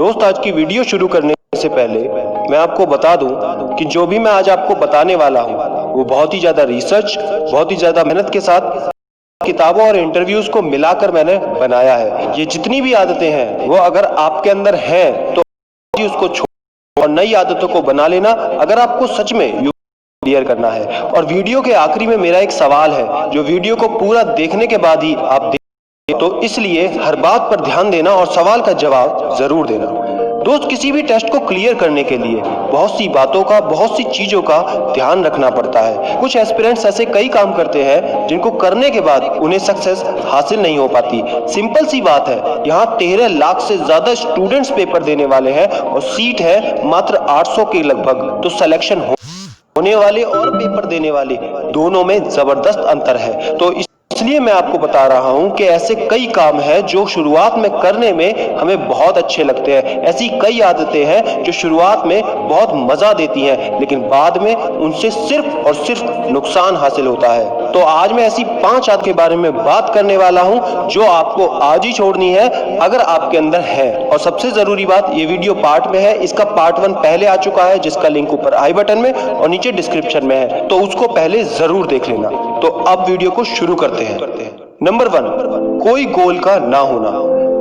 दोस्त, आज की वीडियो शुरू करने से पहले मैं आपको बता दूं कि जो भी मैं आज आपको बताने वाला हूं वो बहुत ही ज्यादा रिसर्च, बहुत ही ज्यादा मेहनत के साथ किताबों और इंटरव्यूज को मिलाकर मैंने बनाया है। ये जितनी भी आदतें हैं वो अगर आपके अंदर हैं तो उसको छोड़ और नई आदतों को बना लेना, अगर आपको सच में क्लियर करना है। और वीडियो के आखिरी में मेरा एक सवाल है जो वीडियो को पूरा देखने के बाद ही आप देखें, तो इसलिए हर बात पर ध्यान देना और सवाल का जवाब जरूर देना। दोस्त, किसी भी टेस्ट को क्लियर करने के लिए बहुत सी बातों का, बहुत सी चीजों का ध्यान रखना पड़ता है। कुछ एस्पिरेंट्स ऐसे कई काम करते हैं जिनको करने के बाद उन्हें सक्सेस हासिल नहीं हो पाती। सिंपल सी बात है, यहाँ 13 लाख से ज्यादा स्टूडेंट्स पेपर देने वाले हैं और सीट है मात्र 800 के लगभग। तो सिलेक्शन होने वाले और पेपर देने वाले दोनों में जबरदस्त अंतर है। तो इसलिए मैं आपको बता रहा हूं कि ऐसे कई काम हैं जो शुरुआत में करने में हमें बहुत अच्छे लगते हैं। ऐसी कई आदतें हैं जो शुरुआत में बहुत मजा देती हैं लेकिन बाद में उनसे सिर्फ और सिर्फ नुकसान हासिल होता है। तो आज मैं ऐसी 5 आदत के बारे में बात करने वाला हूं जो आपको आज ही छोड़नी है अगर आपके अंदर है। और सबसे जरूरी बात, ये वीडियो पार्ट में है, इसका पार्ट 1 पहले आ चुका है जिसका लिंक ऊपर आई बटन में और नीचे डिस्क्रिप्शन में है, तो उसको पहले जरूर देख लेना। तो अब वीडियो को शुरू करते हैं। नंबर 1, कोई गोल का ना होना।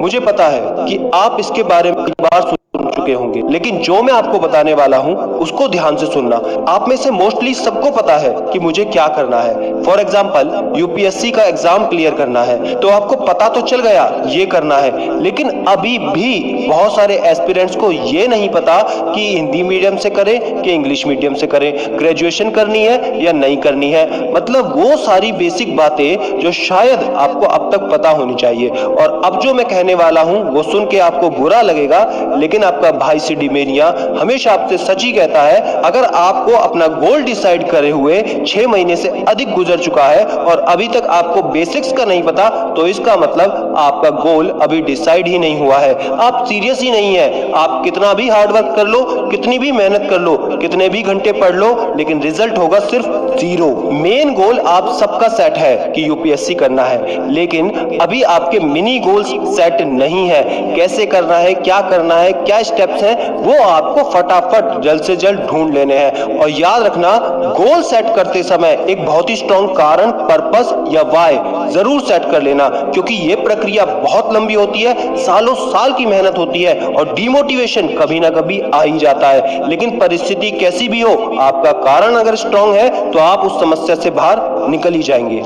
मुझे पता है कि आप इसके बारे में कई बार सुन चुके होंगे, लेकिन जो मैं आपको बताने वाला हूं उसको ध्यान से सुनना। आप में से मोस्टली सबको पता है कि मुझे क्या करना है। फॉर एग्जांपल, यूपीएससी का एग्जाम क्लियर करना है तो आपको पता तो चल गया ये करना है, लेकिन अभी भी बहुत सारे एस्पिरेंट्स को ये नहीं पता कि हिंदी मीडियम से करें कि इंग्लिश मीडियम से करें, ग्रेजुएशन करनी है या नहीं करनी है। मतलब वो सारी बेसिक बातें जो शायद आपको अब तक पता होनी चाहिए। और अब जो मैं कहने वाला हूं वो सुन के आपको बुरा लगेगा, लेकिन आपका भाई सिडी मेरिया हमेशा आपसे सच ही कहता है, अगर आपको अपना गोल डिसाइड करे हुए 6 महीने से अधिक गुजर चुका है और अभी तक आपको बेसिक्स का नहीं पता, तो इसका मतलब आपका गोल अभी डिसाइड ही नहीं हुआ है। आप सीरियस ही नहीं है। आप कितना भी हार्ड वर्क कर लो, कितनी भी मेहनत कर लो, कितने भी घंटे पढ़ लो, लेकिन रिजल्ट होगा सिर्फ 0। मेन गोल आप सबका सेट है कि यूपीएससी करना है, लेकिन अभी आपके मिनी गोल्स सेट नहीं है। कैसे करना है, क्या करना है, क्या स्टेप्स हैं, वो आपको फटाफट जल्द से जल्द ढूंढ लेने हैं। और याद रखना, गोल सेट करते समय एक बहुत ही स्ट्रॉन्ग कारण, पर्पस या वाई जरूर सेट कर लेना, क्योंकि ये प्रक्रिया बहुत लंबी होती है, सालों साल की मेहनत होती है और डिमोटिवेशन कभी ना कभी आ ही जाता है। लेकिन परिस्थिति कैसी भी हो, आपका कारण अगर स्ट्रॉन्ग है तो आप उस समस्या से बाहर निकल ही जाएंगे।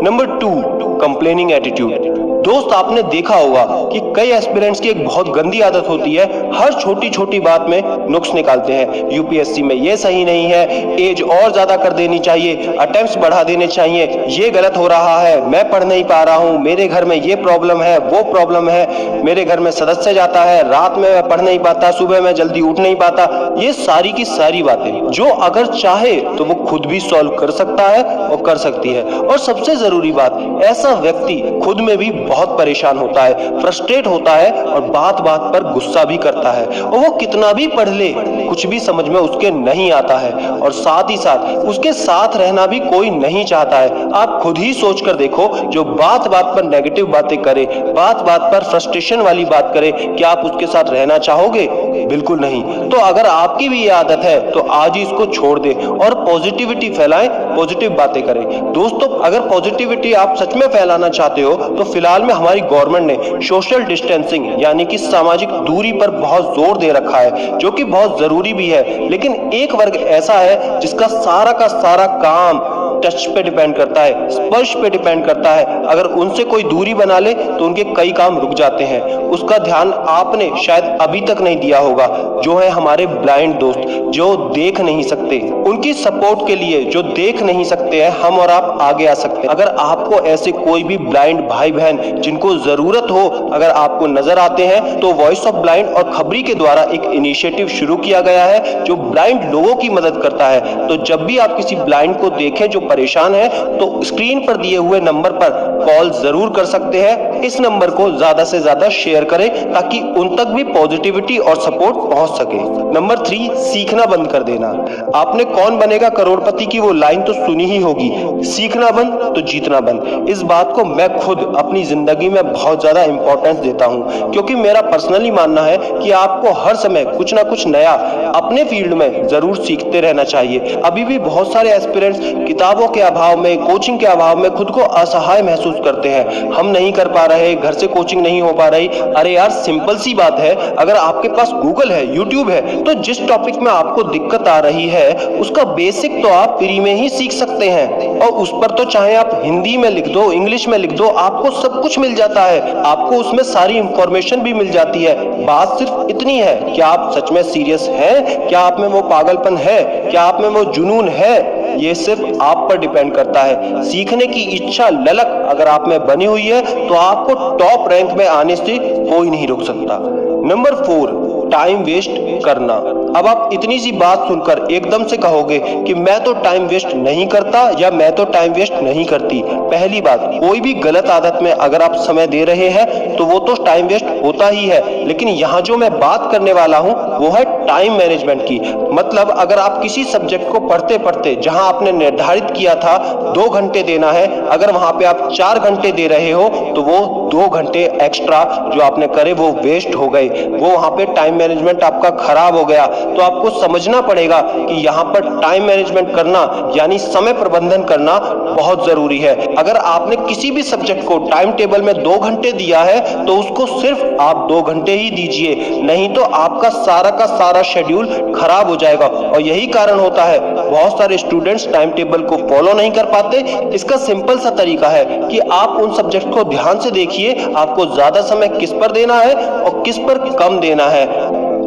Number 2, complaining attitude. दोस्त, आपने देखा होगा कि कई एस्पिरेंट्स की एक बहुत गंदी आदत होती है, हर छोटी छोटी बात में नुक्स निकालते हैं। यूपीएससी में ये सही नहीं है, एज और ज्यादा कर देनी चाहिए, अटेम्प्ट्स बढ़ा देने चाहिए, ये गलत हो रहा है, मैं पढ़ नहीं पा रहा हूँ, मेरे घर में ये प्रॉब्लम है, वो प्रॉब्लम है, मेरे घर में सदस्य जाता है, रात में मैं पढ़ नहीं पाता, सुबह मैं जल्दी उठ नहीं पाता। ये सारी की सारी बातें जो अगर चाहे तो वो खुद भी सॉल्व कर सकता है और कर सकती है। और सबसे जरूरी बात, ऐसा व्यक्ति खुद में भी बहुत परेशान होता है, फ्रस्ट्रेट होता है और बात बात पर गुस्सा भी करता है, और वो कितना भी पढ़ ले कुछ भी समझ में उसके नहीं आता है, और साथ ही साथ उसके साथ रहना भी कोई नहीं चाहता है। आप खुद ही सोच कर देखो, जो बात बात पर नेगेटिव बातें करे, बात बात पर फ्रस्ट्रेशन वाली बात करे, क्या आप उसके साथ रहना चाहोगे? बिल्कुल नहीं। तो अगर आपकी भी ये आदत है तो आज ही इसको छोड़ दे और पॉजिटिविटी फैलाएं, पॉजिटिव बातें करें। दोस्तों, अगर पॉजिटिविटी आप सच में फैलाना चाहते हो तो फिलहाल में हमारी गवर्नमेंट ने सोशल डिस्टेंसिंग यानी कि सामाजिक दूरी पर बहुत जोर दे रखा है, जो कि बहुत जरूरी भी है। लेकिन एक वर्ग ऐसा है जिसका सारा का सारा काम टच पे डिपेंड करता है, स्पर्श पे डिपेंड करता है। अगर उनसे कोई दूरी बना ले तो उनके कई काम रुक जाते हैं। उसका ध्यान आपने शायद अभी तक नहीं दिया होगा, जो है हमारे ब्लाइंड दोस्त जो देख नहीं सकते। उनकी सपोर्ट के लिए जो देख नहीं सकते हैं, हम और आप आगे आ सकते हैं। अगर आपको ऐसे कोई भी ब्लाइंड भाई बहन जिनको जरूरत हो अगर आपको नजर आते हैं, तो वॉइस ऑफ ब्लाइंड और खबरी के द्वारा एक इनिशिएटिव शुरू किया गया है जो ब्लाइंड लोगों की मदद करता है। तो जब भी आप किसी ब्लाइंड को देखें जो परेशान हैं तो स्क्रीन पर दिए हुए नंबर पर कॉल जरूर कर सकते हैं। इस नंबर को ज्यादा से ज्यादा शेयर करें ताकि उन तक भी पॉजिटिविटी और सपोर्ट पहुंच सके। नंबर 3, सीखना बंद कर देना। आपने कौन बनेगा करोड़पति की वो लाइन तो सुनी ही होगी, सीखना बंद तो जीतना बंद। इस बात को मैं खुद अपनी जिंदगी में बहुत ज्यादा इंपॉर्टेंस देता हूं, क्योंकि मेरा पर्सनली मानना है कि आपको हर समय कुछ ना कुछ नया अपने फील्ड में जरूर सीखते रहना चाहिए। अभी भी बहुत सारे एस्पिरेंट्स किताबों के अभाव में, कोचिंग के अभाव में खुद को असहाय महसूस करते हैं। हम नहीं कर पा रहे, घर से कोचिंग नहीं हो पा रही। अरे यार, सिंपल सी बात है, अगर आपके पास गूगल है, यूट्यूब है, तो जिस टॉपिक में आपको दिक्कत आ रही है उसका बेसिक तो आप फ्री में ही सीख सकते हैं। और उस पर तो चाहे आप हिंदी में लिख दो, इंग्लिश में लिख दो, आपको सब कुछ मिल जाता है। आपको उसमें सारी इंफॉर्मेशन भी मिल जाती है। बात सिर्फ इतनी है, क्या आप सच में सीरियस हैं? क्या आप में वो पागलपन है? क्या आप में वो जुनून है? ये सिर्फ आप पर डिपेंड करता है। सीखने की इच्छा, ललक अगर आप में बनी हुई है तो आपको टॉप रैंक में आने से कोई नहीं रोक सकता। नंबर 4, टाइम वेस्ट करना। अब आप इतनी सी बात सुनकर एकदम से कहोगे कि मैं तो टाइम वेस्ट नहीं करता या मैं तो टाइम वेस्ट नहीं करती। पहली बात, कोई भी गलत आदत में अगर आप समय दे रहे हैं तो वो तो टाइम वेस्ट होता ही है, लेकिन यहाँ जो मैं बात करने वाला हूँ वो है टाइम मैनेजमेंट की। मतलब अगर आप किसी सब्जेक्ट को पढ़ते पढ़ते जहां आपने निर्धारित किया था 2 घंटे देना है, अगर वहां पे आप 4 घंटे दे रहे हो तो वो 2 घंटे एक्स्ट्रा जो आपने करे वो वेस्ट हो गए। वो वहां पे टाइम मैनेजमेंट आपका खराब हो गया। तो आपको समझना पड़ेगा कि यहाँ पर टाइम मैनेजमेंट करना यानी समय प्रबंधन करना बहुत जरूरी है। अगर आपने किसी भी सब्जेक्ट को टाइम टेबल में 2 घंटे दिया है तो उसको सिर्फ आप 2 घंटे ही दीजिए, नहीं तो आपका सारा का सारा शेड्यूल खराब हो जाएगा। और यही कारण होता है बहुत सारे स्टूडेंट्स टाइम टेबल को फॉलो नहीं कर पाते। इसका सिंपल सा तरीका है कि आप उन सब्जेक्ट को ध्यान से देखिए, आपको ज्यादा समय किस पर देना है और किस पर कम देना है।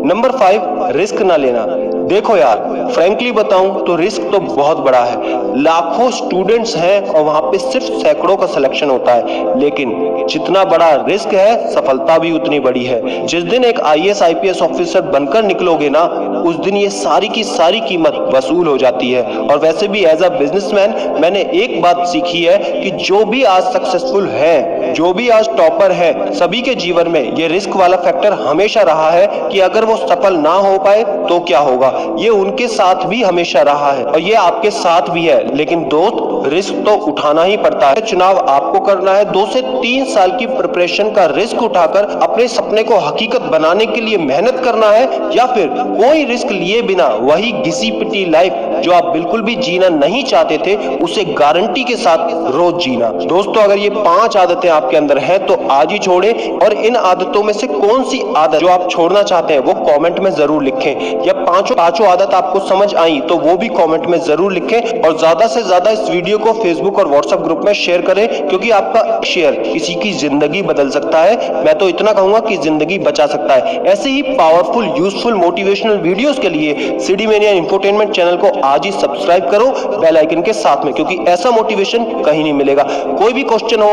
नंबर 5, रिस्क ना लेना। देखो यार, फ्रैंकली बताऊं तो रिस्क तो बहुत बड़ा है। लाखों स्टूडेंट्स हैं और वहां पे सिर्फ सैकड़ों का सिलेक्शन होता है, लेकिन जितना बड़ा रिस्क है सफलता भी उतनी बड़ी है। जिस दिन एक IAS IPS ऑफिसर बनकर निकलोगे ना, उस दिन ये सारी की सारी कीमत वसूल हो जाती है। और वैसे भी एज अ बिजनेसमैन मैंने एक बात सीखी है कि जो भी आज सक्सेसफुल है, जो भी आज टॉपर है, सभी के जीवन में ये रिस्क वाला फैक्टर हमेशा रहा है कि अगर वो सफल ना हो पाए तो क्या होगा। ये उनके साथ भी हमेशा रहा है और ये आपके साथ भी है। लेकिन दोस्त, रिस्क तो उठाना ही पड़ता है। चुनाव आपको करना है। 2 से 3 साल की प्रिपरेशन का रिस्क उठाकर अपने सपने को हकीकत बनाने के लिए मेहनत करना है, या फिर कोई रिस्क लिए बिना वही घिसी पिटी लाइफ जो आप बिल्कुल भी जीना नहीं चाहते थे उसे गारंटी के साथ रोज जीना। दोस्तों, अगर ये 5 आदतें आपके अंदर हैं तो आज ही छोड़ें। और इन आदतों में से कौन सी आदत जो आप छोड़ना चाहते हैं वो कमेंट में जरूर लिखें, या पांचों आदत आपको समझ आई तो वो भी कमेंट में जरूर लिखें। और ज्यादा से ज्यादा इस वीडियो को फेसबुक और व्हाट्सएप ग्रुप में शेयर करें, क्योंकि आपका शेयर किसी की जिंदगी बदल सकता है। मैं तो इतना कहूंगा कि जिंदगी बचा सकता है। ऐसे ही पावरफुल, यूजफुल, मोटिवेशनल वीडियोस के लिए सिटी मेनिया इंफोटेनमेंट चैनल को आज ही सब्सक्राइब करो बेल आइकन के साथ में, क्योंकि ऐसा मोटिवेशन कहीं नहीं मिलेगा। कोई भी क्वेश्चन हो